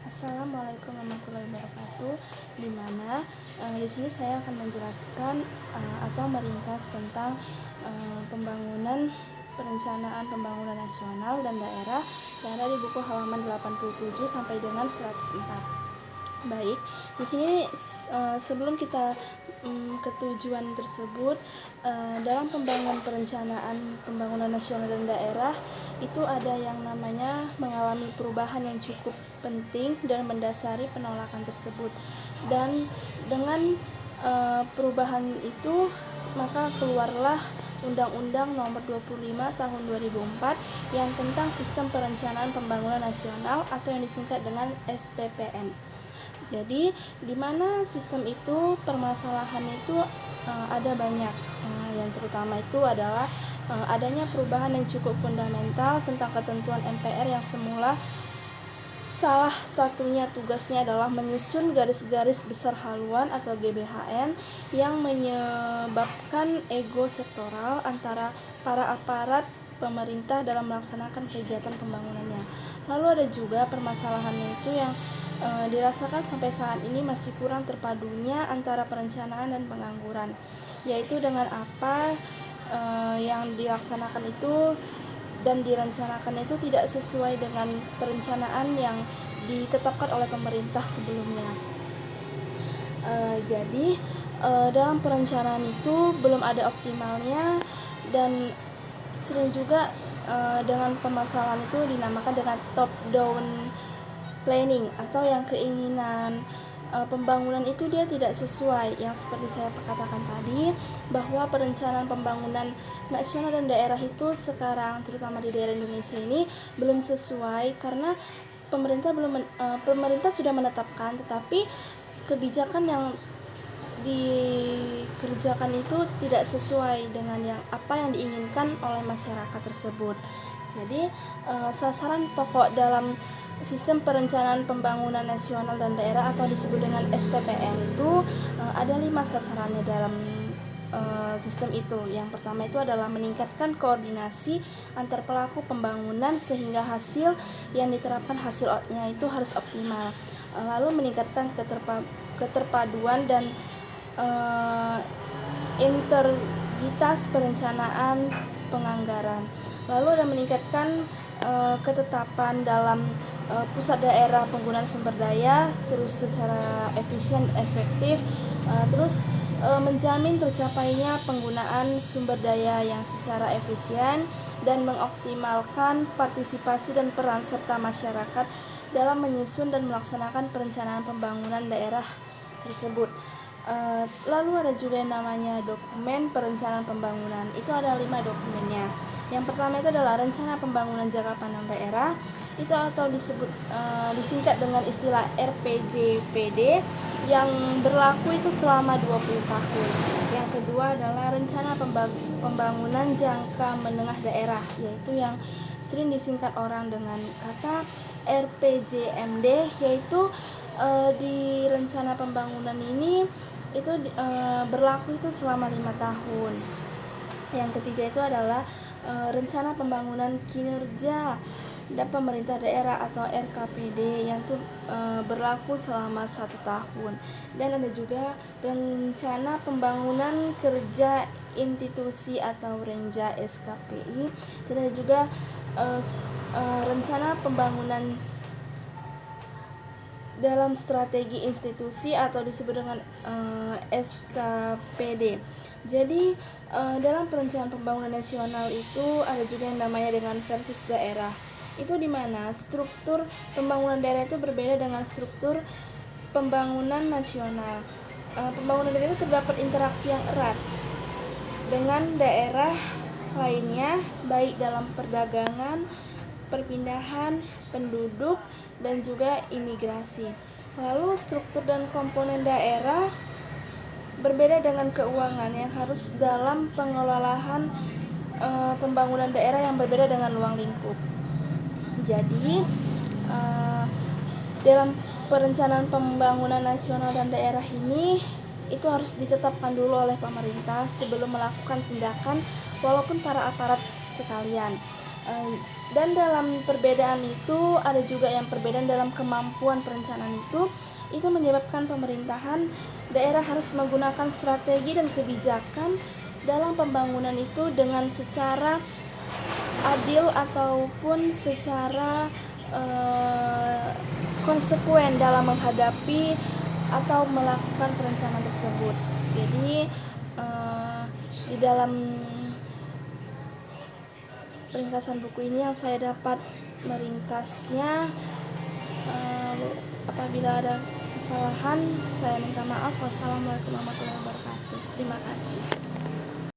Assalamualaikum warahmatullahi wabarakatuh. Di mana di sini saya akan menjelaskan atau meringkas tentang pembangunan perencanaan pembangunan nasional dan daerah yang ada di buku halaman 87 sampai dengan 104. Baik, di sini sebelum kita ke tujuan tersebut, dalam pembangunan perencanaan pembangunan nasional dan daerah itu ada yang namanya mengalami perubahan yang cukup penting dan mendasari penolakan tersebut. Dan dengan perubahan itu maka keluarlah Undang-Undang Nomor 25 Tahun 2004 yang tentang Sistem Perencanaan Pembangunan Nasional atau yang disingkat dengan SPPN. Jadi di mana sistem itu permasalahannya itu ada banyak. Yang terutama itu adalah adanya perubahan yang cukup fundamental tentang ketentuan MPR yang semula salah satunya tugasnya adalah menyusun garis-garis besar haluan atau GBHN yang menyebabkan ego sektoral antara para aparat pemerintah dalam melaksanakan kegiatan pembangunannya. Lalu ada juga permasalahannya itu yang dirasakan sampai saat ini masih kurang terpadunya antara perencanaan dan pengangguran, yaitu dengan apa yang dilaksanakan itu dan direncanakan itu tidak sesuai dengan perencanaan yang ditetapkan oleh pemerintah sebelumnya. Jadi dalam perencanaan itu belum ada optimalnya dan sering juga dengan permasalahan itu dinamakan dengan top down planning atau yang keinginan pembangunan itu dia tidak sesuai, yang seperti saya katakan tadi bahwa perencanaan pembangunan nasional dan daerah itu sekarang terutama di daerah Indonesia ini belum sesuai karena pemerintah sudah menetapkan, tetapi kebijakan yang dikerjakan itu tidak sesuai dengan apa yang diinginkan oleh masyarakat tersebut. Jadi sasaran pokok dalam Sistem Perencanaan Pembangunan Nasional dan Daerah atau disebut dengan SPPN itu ada 5 sasarannya dalam sistem itu. Yang pertama itu adalah meningkatkan koordinasi antar pelaku pembangunan sehingga hasil yang diterapkan hasilnya itu harus optimal. Lalu meningkatkan keterpaduan dan integritas perencanaan penganggaran. Lalu ada meningkatkan ketetapan dalam pusat daerah penggunaan sumber daya terus secara efisien efektif, terus menjamin tercapainya penggunaan sumber daya yang secara efisien dan mengoptimalkan partisipasi dan peran serta masyarakat dalam menyusun dan melaksanakan perencanaan pembangunan daerah tersebut. Lalu ada juga yang namanya dokumen perencanaan pembangunan. Itu ada 5 dokumennya. Yang pertama itu adalah rencana pembangunan jangka pandang daerah, itu atau disingkat dengan istilah RPJPD yang berlaku itu selama 20 tahun. Yang kedua adalah rencana pembangunan jangka menengah daerah, yaitu yang sering disingkat orang dengan kata RPJMD, yaitu di rencana pembangunan ini itu berlaku itu selama 5 tahun. Yang ketiga itu adalah rencana pembangunan kinerja dan pemerintah daerah atau RKPD yang berlaku selama 1 tahun. Dan ada juga rencana pembangunan kerja institusi atau Renja SKPI. Dan ada juga rencana pembangunan dalam strategi institusi atau disebut dengan SKPD. Jadi dalam perencanaan pembangunan nasional itu ada juga yang namanya dengan versus daerah. Itu di mana struktur pembangunan daerah itu berbeda dengan struktur pembangunan nasional. Pembangunan daerah itu terdapat interaksi yang erat dengan daerah lainnya, baik dalam perdagangan, perpindahan penduduk, dan juga imigrasi. Lalu struktur dan komponen daerah berbeda dengan keuangan yang harus dalam pengelolaan pembangunan daerah yang berbeda dengan ruang lingkup. Jadi dalam perencanaan pembangunan nasional dan daerah ini itu harus ditetapkan dulu oleh pemerintah sebelum melakukan tindakan walaupun para aparat sekalian. Dan dalam perbedaan itu ada juga yang perbedaan dalam kemampuan perencanaan itu menyebabkan pemerintahan daerah harus menggunakan strategi dan kebijakan dalam pembangunan itu dengan secara adil ataupun secara konsekuen dalam menghadapi atau melakukan perencanaan tersebut. Jadi di dalam ringkasan buku ini yang saya dapat meringkasnya, apabila ada kesalahan saya minta maaf. Wassalamualaikum warahmatullahi wabarakatuh. Terima kasih.